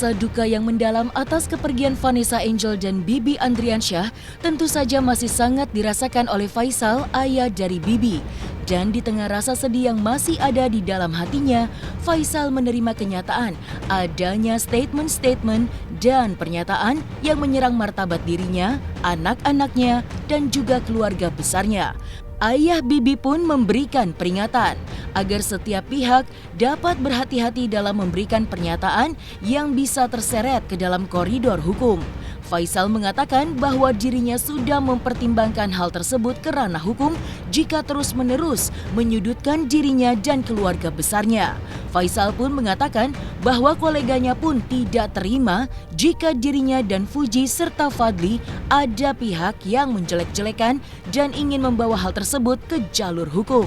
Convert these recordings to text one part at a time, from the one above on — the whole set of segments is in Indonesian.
Rasa duka yang mendalam atas kepergian Vanessa Angel dan Bibi Andriansyah tentu saja masih sangat dirasakan oleh Faisal, ayah dari Bibi. Dan di tengah rasa sedih yang masih ada di dalam hatinya, Faisal menerima kenyataan adanya statement-statement dan pernyataan yang menyerang martabat dirinya, anak-anaknya, dan juga keluarga besarnya. Ayah Bibi pun memberikan peringatan agar setiap pihak dapat berhati-hati dalam memberikan pernyataan yang bisa terseret ke dalam koridor hukum. Faisal mengatakan bahwa dirinya sudah mempertimbangkan hal tersebut ke ranah hukum jika terus-menerus menyudutkan dirinya dan keluarga besarnya. Faisal pun mengatakan bahwa koleganya pun tidak terima jika dirinya dan Fuji serta Fadli ada pihak yang menjelek-jelekan dan ingin membawa hal tersebut ke jalur hukum.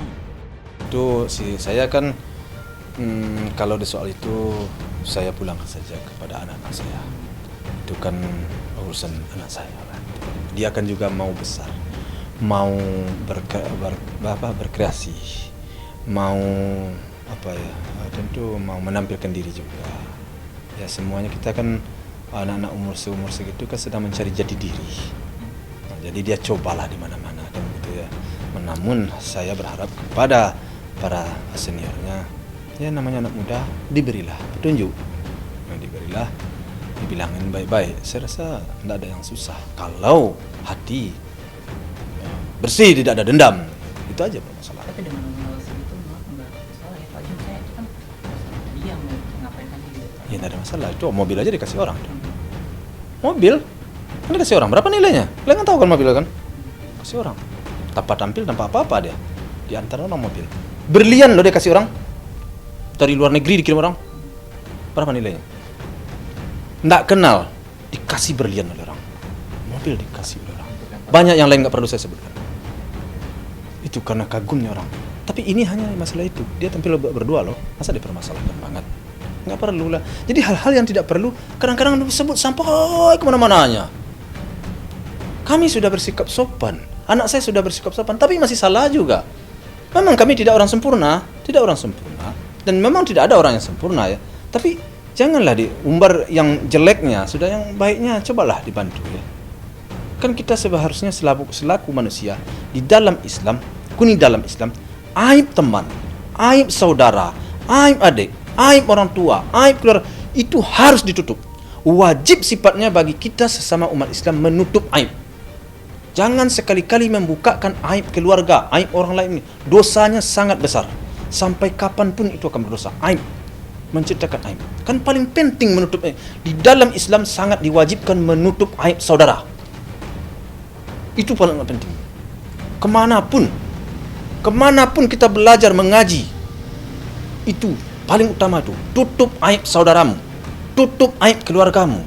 Itu sih saya kan kalau di soal itu saya pulang saja kepada anak-anak saya. Itu kan urusan anak saya kan. Dia kan juga mau besar, mau berkreasi, mau tentu mau menampilkan diri juga. Ya semuanya kita kan anak-anak umur segitu kan sedang mencari jati diri. Nah, jadi dia cobalah di mana-mana dan gitu ya. Namun saya berharap kepada para seniornya, ya namanya anak muda, diberilah petunjuk. Nah, diberilah, dibilangin baik-baik. Saya rasa tidak ada yang susah. Kalau hati bersih, tidak ada dendam, itu aja permasalahan. Tapi dengan mengeluarkan itu nggak salah ya Pak Jun, saya kan dia mau ngapain kan gitu. Ya tidak ada masalah, itu mobil aja dikasih orang. Mobil, kan dikasih orang, berapa nilainya? Kalian kan tahu kan mobil kan? Kasih orang. Tanpa tampil, tanpa apa-apa dia. Di antara orang mobil. Berlian loh dia kasih orang. Dari luar negeri dikirim orang. Berapa nilainya? Nggak kenal, dikasih berlian oleh orang. Mobil dikasih oleh orang. Banyak yang lain nggak perlu saya sebutkan. Itu karena kagumnya orang. Tapi ini hanya masalah itu. Dia tampil berdua loh. Masa dipermasalahkan banget? Nggak perlu lah. Jadi hal-hal yang tidak perlu kadang-kadang disebut sampai kemana-mananya. Kami sudah bersikap sopan. Anak saya sudah bersikap sopan, tapi masih salah juga. Memang kami tidak orang sempurna, dan memang tidak ada orang yang sempurna ya. Tapi janganlah diumbar yang jeleknya, sudah yang baiknya cobalah dibantu ya. Kan kita seharusnya selaku manusia di dalam Islam, aib teman, aib saudara, aib adik, aib orang tua, aib keluarga itu harus ditutup. Wajib sifatnya bagi kita sesama umat Islam menutup aib. Jangan sekali-kali membukakan aib keluarga, aib orang lain ini. Dosanya sangat besar. Sampai kapanpun itu akan berdosa. Aib. Menciptakan aib. Kan paling penting menutup aib. Di dalam Islam sangat diwajibkan menutup aib saudara. Itu paling penting. Kemanapun kita belajar mengaji. Itu paling utama itu. Tutup aib saudaramu. Tutup aib keluargamu.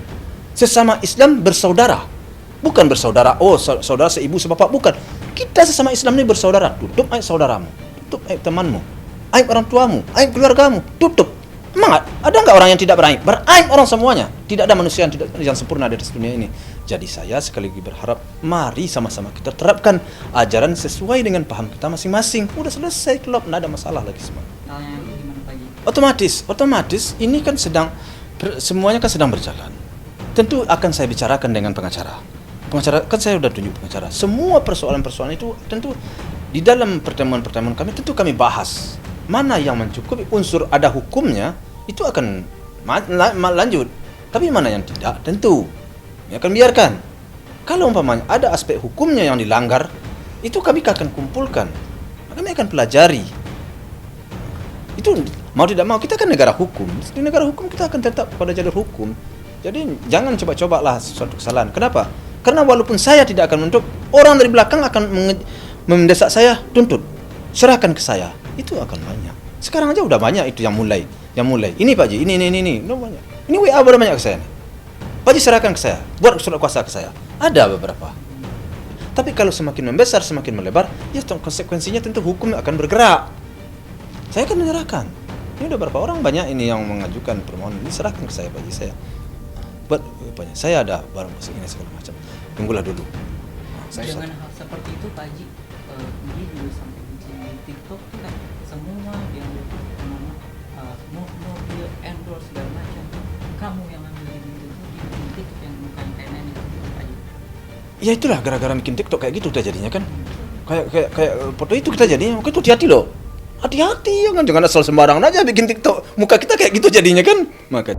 Sesama Islam bersaudara. Bukan bersaudara, saudara seibu sebapak, bukan. Kita sesama Islam ini bersaudara. Tutup aib saudaramu, tutup aib temanmu, aib orang tuamu, aib keluargamu, tutup. Emang ada nggak orang yang tidak beraib? Beraib orang semuanya. Tidak ada manusia yang sempurna di atas dunia ini. Jadi saya sekali lagi berharap, mari sama-sama kita terapkan ajaran sesuai dengan paham kita masing-masing. Udah selesai, klop, nggak ada masalah lagi semua. Gimana Pak Ji? Otomatis ini kan semuanya kan sedang berjalan. Tentu akan saya bicarakan dengan pengacara kan saya sudah tunjuk pengacara. Semua persoalan-persoalan itu tentu di dalam pertemuan-pertemuan kami tentu kami bahas. Mana yang mencukupi unsur ada hukumnya itu akan lanjut. Tapi mana yang tidak tentu ya akan biarkan. Kalau umpamanya ada aspek hukumnya yang dilanggar, itu kami akan kumpulkan. Kami akan pelajari. Itu mau tidak mau kita kan negara hukum. Di negara hukum kita akan tetap pada jalur hukum. Jadi jangan coba-cobalah suatu kesalahan. Kenapa? Karena walaupun saya tidak akan menuntut, orang dari belakang akan mendesak saya tuntut, serahkan ke saya. Itu akan banyak. Sekarang aja udah banyak itu yang mulai. Ini Pak Ji, ini udah banyak. Ini WA udah banyak ke saya. Pak Ji serahkan ke saya, buat surat kuasa ke saya. Ada beberapa. Tapi kalau semakin membesar, semakin melebar, ya konsekuensinya tentu hukum akan bergerak. Saya akan menyerahkan. Ini udah berapa orang banyak ini yang mengajukan permohonan, ini serahkan ke saya Pak Ji, saya. Buat banyak. Saya ada barang musik ini segala macam. Tunggulah dulu. Dengan hal seperti itu Pak Ji, dia juga sampai bikin di TikTok tuh kan semua yang mobil endorse segala macam, kamu yang ambil video itu di TikTok yang mukanya kayak nenek itu aja. Ya itulah gara-gara bikin TikTok kayak gitu udah jadinya kan. Kayak foto itu kita jadinya, makanya itu hati-hati loh. Hati-hati ya kan, jangan asal sembarangan aja bikin TikTok. Muka kita kayak gitu jadinya kan. Maka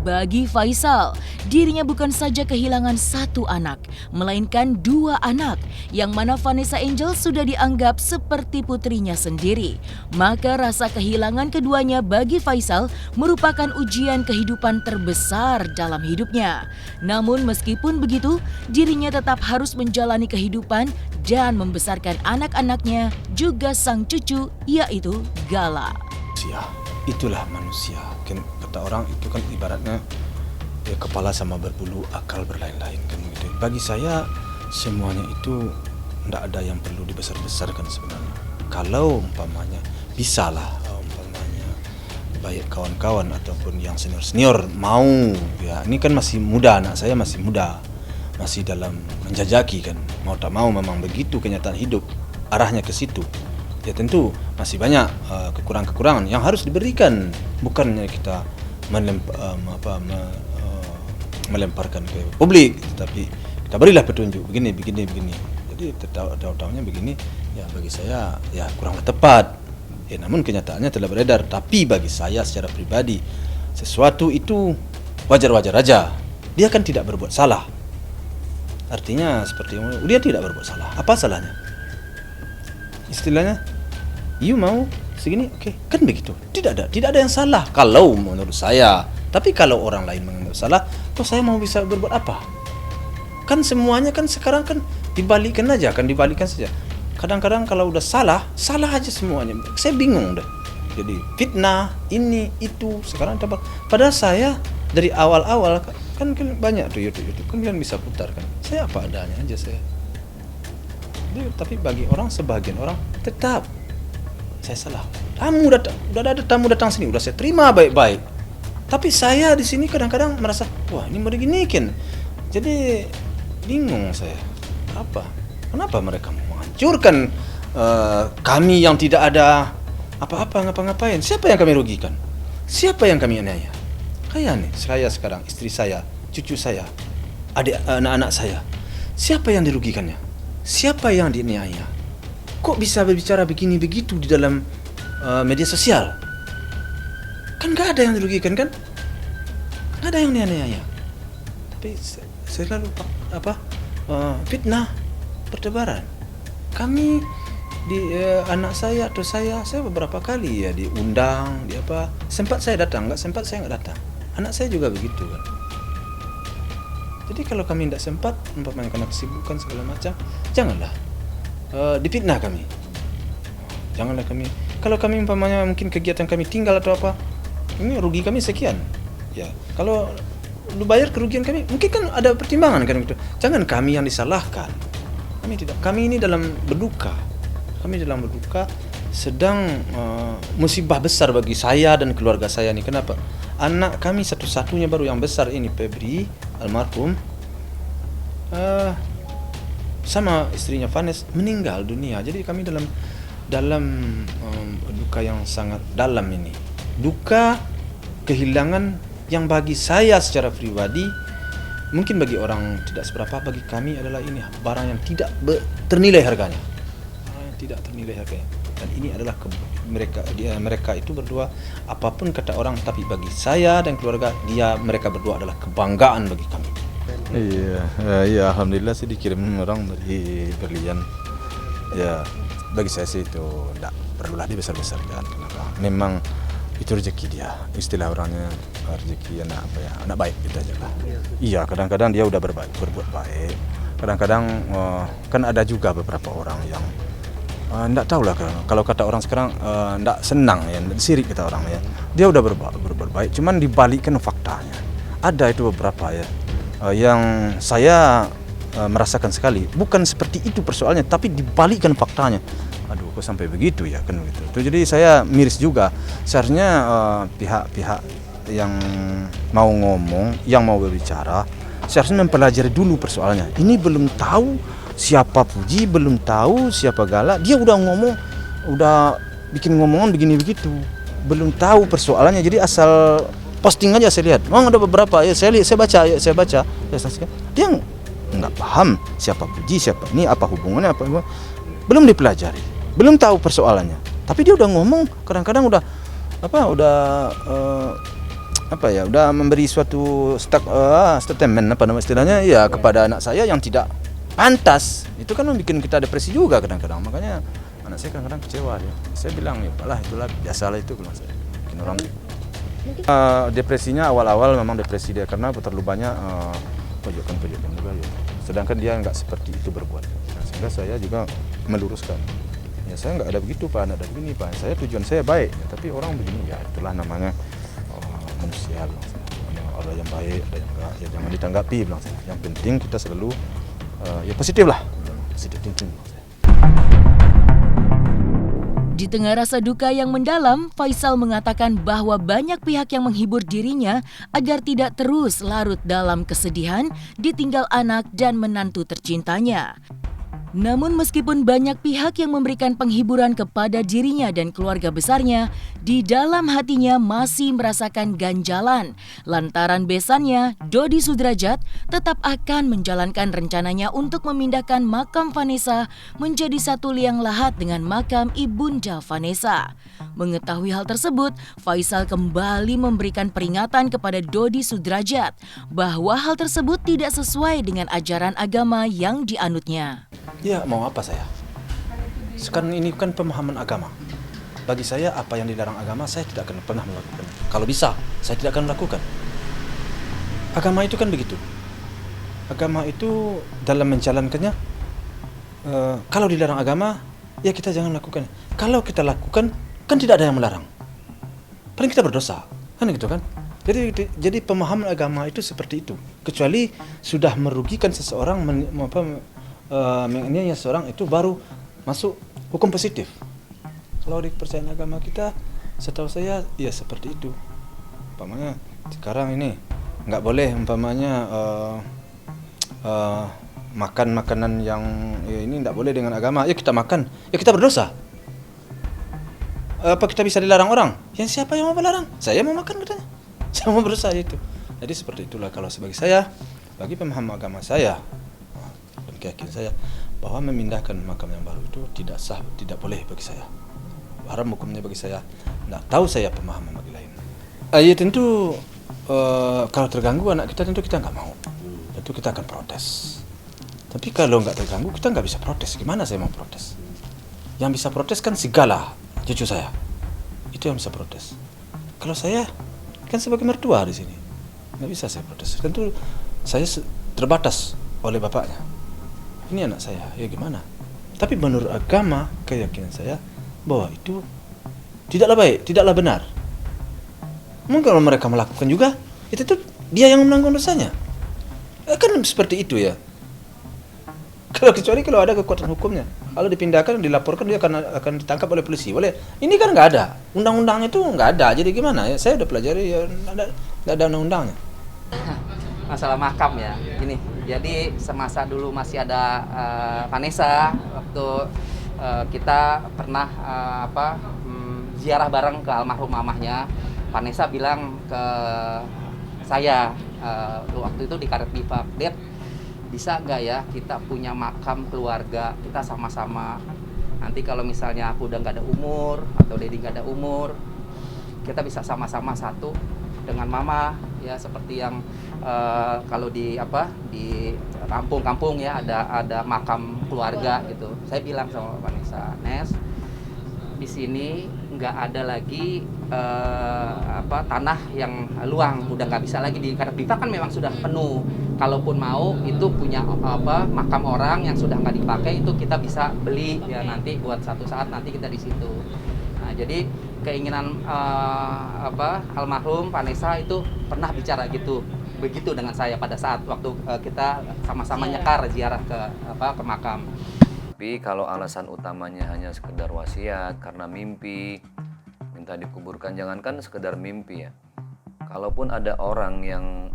Bagi Faisal, dirinya bukan saja kehilangan satu anak, melainkan dua anak, yang mana Vanessa Angel sudah dianggap seperti putrinya sendiri. Maka rasa kehilangan keduanya bagi Faisal merupakan ujian kehidupan terbesar dalam hidupnya. Namun meskipun begitu, dirinya tetap harus menjalani kehidupan dan membesarkan anak-anaknya, juga sang cucu, yaitu Gala. itulah manusia. Kata orang itu kan ibaratnya ya, kepala sama berbulu, akal berlain-lain kan gitu. Bagi saya semuanya itu tidak ada yang perlu dibesar-besarkan sebenarnya. Kalau umpamanya bisalah umpamanya baik kawan-kawan ataupun yang senior-senior mau ya, ini kan masih muda, anak saya masih muda, masih dalam menjajaki kan, mau tak mau memang begitu kenyataan hidup arahnya ke situ. Ya tentu masih banyak kekurangan-kekurangan yang harus diberikan, bukannya kita melemparkan ke publik, tetapi kita berilah petunjuk begini. Jadi tahu-tahunya begini, ya bagi saya ya kurang tepat. Ya namun kenyataannya telah beredar. Tapi bagi saya secara pribadi sesuatu itu wajar-wajar aja. Dia kan tidak berbuat salah. Artinya seperti dia tidak berbuat salah. Apa salahnya? Istilahnya, you mau segini, oke, kan begitu. Tidak ada yang salah kalau menurut saya. Tapi kalau orang lain menganggap salah, kok saya mau bisa berbuat apa? Kan semuanya kan sekarang kan dibalikkan saja. Kadang-kadang kalau udah salah aja semuanya. Saya bingung dah. Jadi fitnah, ini, itu, sekarang dapat. Padahal saya dari awal-awal kan banyak tuh YouTube kan kalian bisa putar kan. Saya apa adanya aja saya. Tapi bagi sebagian orang tetap saya salah. Udah ada tamu datang sini, udah saya terima baik-baik. Tapi saya di sini kadang-kadang merasa, wah ini mau diginikan. Jadi bingung saya. Kenapa mereka mau menghancurkan kami yang tidak ada apa-apa ngapa-ngapain? Siapa yang kami rugikan? Siapa yang kami aniaya? Kayak nih, saya sekarang, istri saya, cucu saya, anak-anak saya. Siapa yang dirugikannya? Siapa yang dianiaya? Kok bisa berbicara begini begitu di dalam media sosial? Kan gak ada yang dirugikan kan? Gak ada yang dianiaya. Tapi selalu fitnah, pertebaran. Kami di anak saya atau saya beberapa kali ya diundang, sempat saya datang, nggak sempat saya nggak datang. Anak saya juga begitu kan. Jadi kalau kami tidak sempat, umpamanya karena kesibukan segala macam, janganlah difitnah kami. Janganlah kami. Kalau kami umpamanya mungkin kegiatan kami tinggal atau apa, ini rugi kami sekian. Ya, kalau lu bayar kerugian kami, mungkin kan ada pertimbangan kan gitu. Jangan kami yang disalahkan. Kami tidak. Kami ini dalam berduka. Sedang musibah besar bagi saya dan keluarga saya ini. Kenapa? Anak kami satu-satunya baru yang besar ini, Febri almarhum, sama istrinya Vanessa meninggal dunia. Jadi kami dalam duka yang sangat dalam ini. Duka kehilangan yang bagi saya secara pribadi, mungkin bagi orang tidak seberapa, bagi kami adalah ini barang yang tidak ternilai harganya. Dan ini adalah mereka itu berdua, apapun kata orang, tapi bagi saya dan keluarga mereka berdua adalah kebanggaan bagi kami. Iya, alhamdulillah sih dikirim orang dari Berlian. Ya, bagi saya sih itu tidak perlulah dibesar-besarkan. Kenapa? Memang itu rezeki dia. Istilah orangnya rezeki anak baik gitu aja lah. Iya, kadang-kadang dia udah berbuat baik. Kadang-kadang kan ada juga beberapa orang yang enggak tahu lah, kalau kata orang sekarang enggak senang ya, sirik kata orang ya. Dia udah berbuat baik, cuman dibalikkan faktanya. Ada itu beberapa ya yang saya merasakan sekali. Bukan seperti itu persoalannya, tapi dibalikkan faktanya. Aduh, kok sampai begitu ya kan gitu. Jadi saya miris juga. Seharusnya pihak-pihak yang mau ngomong, yang mau berbicara, seharusnya mempelajari dulu persoalannya. Ini belum tahu siapa Puji, belum tahu siapa Gala, dia udah ngomong, udah bikin ngomongan begini begitu, belum tahu persoalannya, jadi asal posting aja saya lihat. Memang ada beberapa ya saya lihat, saya baca, ya saksikan. Dia nggak paham siapa Puji, siapa ini, apa hubungannya, apa belum dipelajari, belum tahu persoalannya. Tapi dia udah ngomong, kadang-kadang udah udah memberi suatu statement apa nama istilahnya ya kepada anak saya yang tidak pantas. Itu kan membuat kita depresi juga kadang-kadang. Makanya anak saya kadang-kadang kecewa ya. Saya bilang ya lah itulah biasalah itu kalau saya bikin orang. Depresinya awal-awal memang depresi dia karena terlalu banyak pojokan-pojokan juga ya. Sedangkan dia nggak seperti itu berbuat. Nah, sehingga saya juga meluruskan. Ya saya nggak ada begitu Pak, ada begini Pak. Saya tujuan saya baik, ya, tapi orang begini ya itulah namanya manusia. Ada yang baik, ada yang enggak. Ya jangan ditanggapi bilang saya. Yang penting kita selalu ya positif lah, positif thinking. Di tengah rasa duka yang mendalam, Faisal mengatakan bahwa banyak pihak yang menghibur dirinya agar tidak terus larut dalam kesedihan ditinggal anak dan menantu tercintanya. Namun meskipun banyak pihak yang memberikan penghiburan kepada dirinya dan keluarga besarnya, di dalam hatinya masih merasakan ganjalan. Lantaran besannya, Dodi Sudrajat tetap akan menjalankan rencananya untuk memindahkan makam Vanessa menjadi satu liang lahat dengan makam Ibunda Vanessa. Mengetahui hal tersebut, Faisal kembali memberikan peringatan kepada Dodi Sudrajat bahwa hal tersebut tidak sesuai dengan ajaran agama yang dianutnya. Ya mau apa saya? Sekarang ini kan pemahaman agama. Bagi saya apa yang dilarang agama saya tidak akan pernah melakukan. Kalau bisa saya tidak akan melakukan. Agama itu kan begitu. Agama itu dalam menjalankannya kalau dilarang agama ya kita jangan lakukan. Kalau kita lakukan kan tidak ada yang melarang. Paling kita berdosa kan gitu kan. Jadi pemahaman agama itu seperti itu. Kecuali sudah merugikan seseorang menganiaya seorang itu baru masuk hukum positif. Kalau di kepercayaan agama kita, setahu saya ya seperti itu. Umpamanya sekarang ini nggak boleh umpamanya makan makanan yang ya ini nggak boleh dengan agama. Ya kita makan, ya kita berdosa. Apa kita bisa dilarang orang? Ya siapa yang mau melarang? Saya mau makan katanya. Saya mau berdosa itu. Jadi seperti itulah kalau sebagai saya, bagi pemahaman agama saya. Keyakinan saya bahwa memindahkan makam yang baru itu tidak sah, tidak boleh bagi saya. Haram hukumnya bagi saya. Tidak tahu saya pemahaman bagi lain. Ya tentu kalau terganggu anak kita tentu kita nggak mau. Tentu kita akan protes. Tapi kalau nggak terganggu kita nggak bisa protes. Gimana saya mau protes? Yang bisa protes kan segala cucu saya. Itu yang bisa protes. Kalau saya kan sebagai mertua di sini nggak bisa saya protes. Tentu saya terbatas oleh bapaknya. Ini anak saya, ya gimana? Tapi menurut agama, keyakinan saya bahwa itu tidaklah baik, tidaklah benar. Mungkin kalau mereka melakukan juga, itu tuh dia yang menanggung dosanya. Kan seperti itu ya. Kecuali kalau ada kekuatan hukumnya. Kalau dipindahkan, dilaporkan dia akan ditangkap oleh polisi. Boleh. Ini kan nggak ada. Undang-undangnya itu nggak ada. Jadi gimana ya? Saya udah pelajari ya nggak ada undang-undangnya. Masalah makam ya, gini. Jadi semasa dulu masih ada Vanessa, waktu kita pernah ziarah bareng ke almarhum mamahnya, Vanessa bilang ke saya waktu itu di Karet Bifak, Dad, bisa nggak ya kita punya makam keluarga, kita sama-sama. Nanti kalau misalnya aku udah nggak ada umur atau Dedi nggak ada umur, kita bisa sama-sama satu dengan mama ya, seperti yang kalau di kampung-kampung ya ada makam keluarga gitu. Saya bilang sama Vanessa, Nes, di sini nggak ada lagi tanah yang luang, udah nggak bisa lagi di Karet Bifak kan memang sudah penuh. Kalaupun mau itu punya makam orang yang sudah nggak dipakai itu kita bisa beli ya, nanti buat satu saat nanti kita di situ. Nah jadi keinginan almarhum Vanessa itu pernah bicara begitu dengan saya pada saat waktu kita sama-sama nyekar ziarah ke makam. Tapi kalau alasan utamanya hanya sekedar wasiat karena mimpi minta dikuburkan, jangankan sekedar mimpi ya. Kalaupun ada orang yang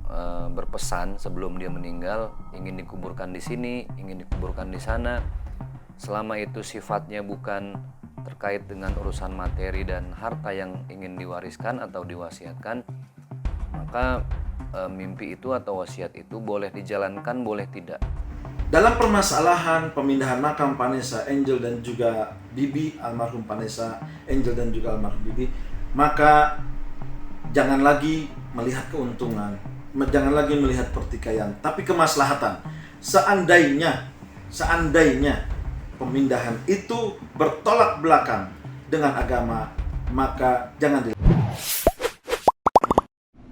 berpesan sebelum dia meninggal ingin dikuburkan di sini, ingin dikuburkan di sana, selama itu sifatnya bukan terkait dengan urusan materi dan harta yang ingin diwariskan atau diwasiatkan, maka mimpi itu atau wasiat itu boleh dijalankan, boleh tidak. Dalam permasalahan pemindahan makam Vanessa Angel dan juga Bibi, almarhum Vanessa Angel dan juga almarhum Bibi, maka jangan lagi melihat keuntungan, jangan lagi melihat pertikaian, tapi kemaslahatan. Seandainya pemindahan itu bertolak belakang dengan agama, maka jangan